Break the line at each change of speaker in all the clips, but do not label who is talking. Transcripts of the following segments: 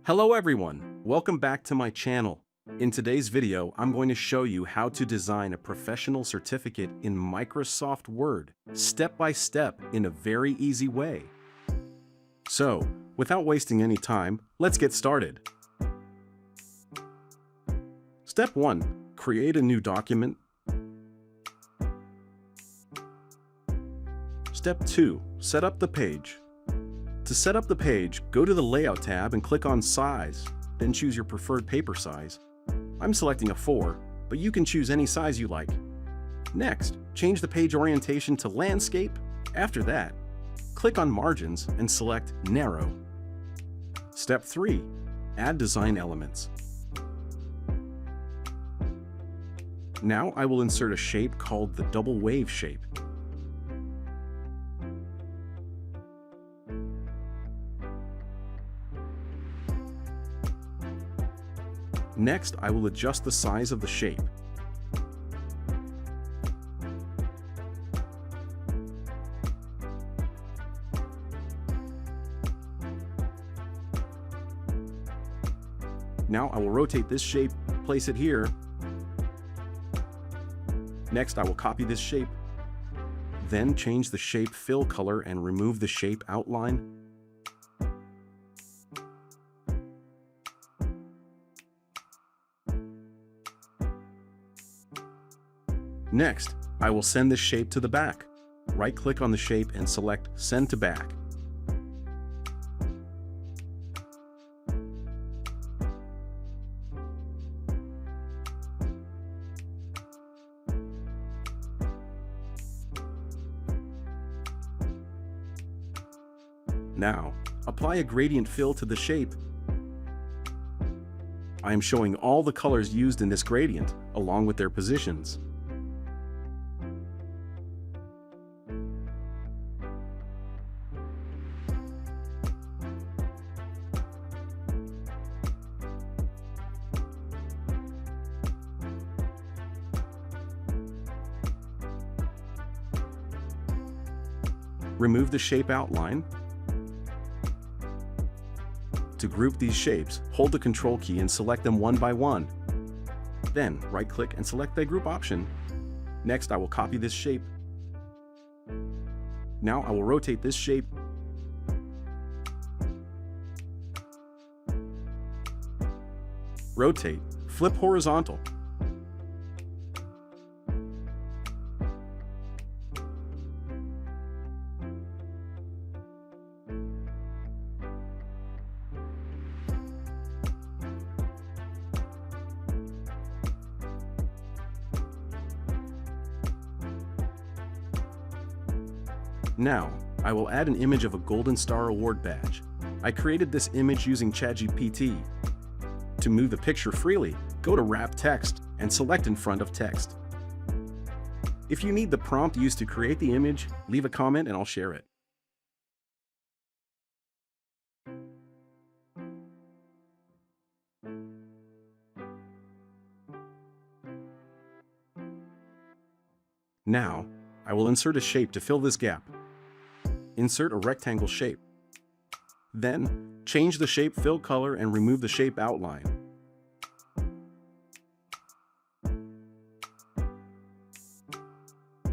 Hello everyone, welcome back to my channel. In today's video, I'm going to show you how to design a professional certificate in Microsoft Word, step by step in a very easy way. So, without wasting any time, let's get started. Step 1. Create a new document. Step 2. Set up the page. To set up the page, go to the Layout tab and click on Size, then choose your preferred paper size. I'm selecting a 4, but you can choose any size you like. Next, change the page orientation to Landscape. After that, click on Margins and select Narrow. Step 3. Add design elements. Now I will insert a shape called the double wave shape. Next, I will adjust the size of the shape. Now I will rotate this shape, place it here. Next, I will copy this shape. Then change the shape fill color and remove the shape outline. Next, I will send this shape to the back. Right-click on the shape and select Send to Back. Now, apply a gradient fill to the shape. I am showing all the colors used in this gradient, along with their positions. Remove the shape outline. To group these shapes, hold the Control key and select them one by one. Then, right-click and select the Group option. Next, I will copy this shape. Now I will rotate this shape. Rotate, flip horizontal. Now, I will add an image of a Golden Star Award badge. I created this image using ChatGPT. To move the picture freely, go to Wrap Text and select in front of text. If you need the prompt used to create the image, leave a comment and I'll share it. Now, I will insert a shape to fill this gap. Insert a rectangle shape. Then, change the shape fill color and remove the shape outline.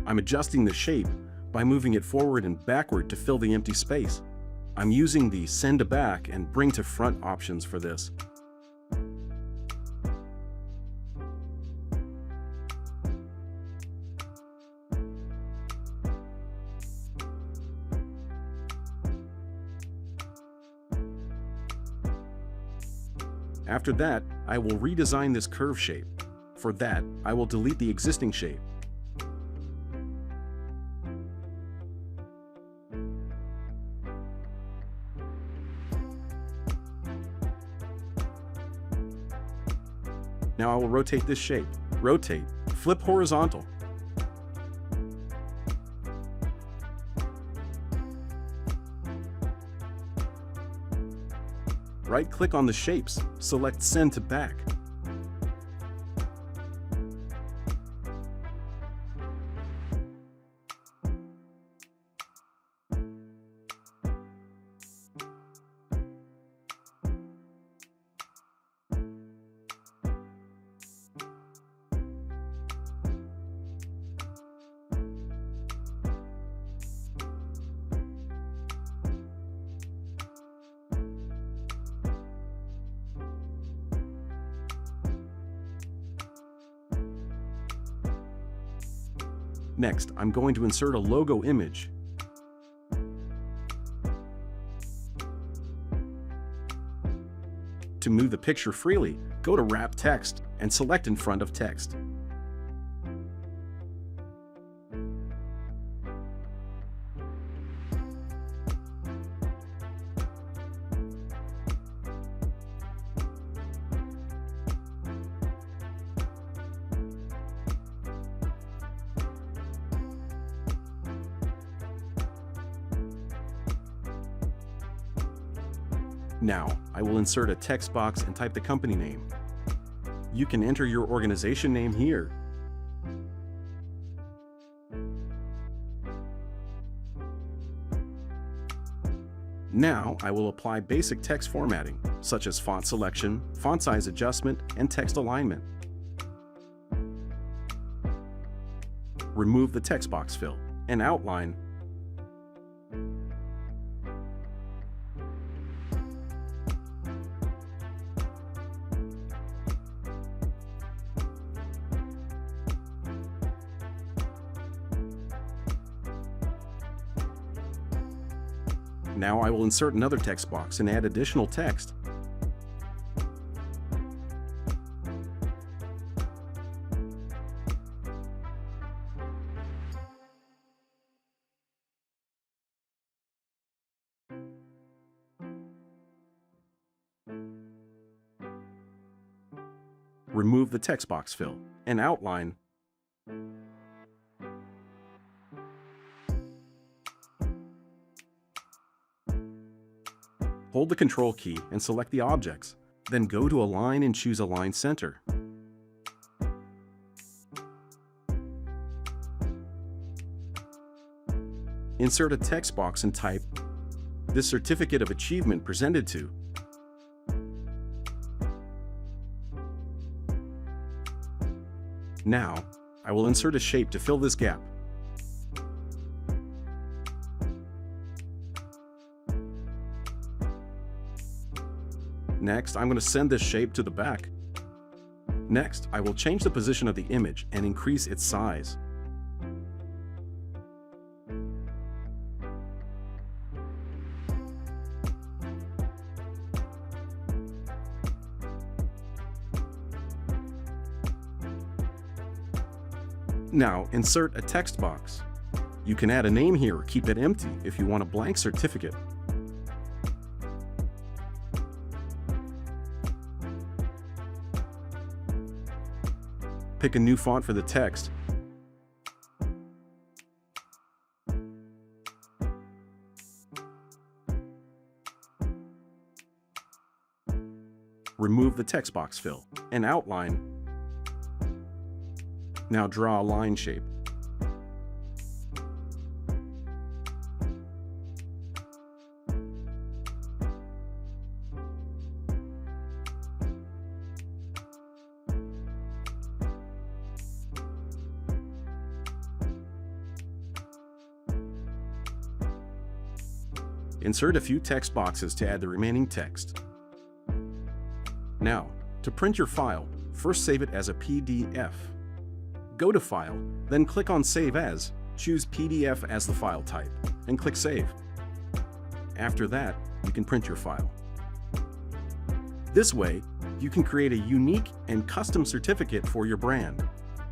I'm adjusting the shape by moving it forward and backward to fill the empty space. I'm using the Send to Back and Bring to Front options for this. After that, I will redesign this curve shape. For that, I will delete the existing shape. Now I will rotate this shape. Rotate, flip horizontal. Right-click on the shapes, select Send to Back. Next, I'm going to insert a logo image. To move the picture freely, go to Wrap Text and select in front of text. Now, I will insert a text box and type the company name. You can enter your organization name here. Now, I will apply basic text formatting, such as font selection, font size adjustment, and text alignment. Remove the text box fill and outline. Now I will insert another text box and add additional text. Remove the text box fill and outline. Hold the Control key and select the objects. Then go to Align and choose Align Center. Insert a text box and type "This certificate of achievement presented to." Now, I will insert a shape to fill this gap. Next, I'm going to send this shape to the back. Next, I will change the position of the image and increase its size. Now, insert a text box. You can add a name here or keep it empty if you want a blank certificate. Pick a new font for the text. Remove the text box fill and outline. Now draw a line shape. Insert a few text boxes to add the remaining text. Now, to print your file, first save it as a PDF. Go to File, then click on Save As, choose PDF as the file type, and click Save. After that, you can print your file. This way, you can create a unique and custom certificate for your brand.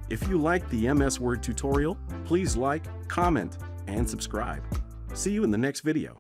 If you liked the MS Word tutorial, please like, comment, and subscribe. See you in the next video.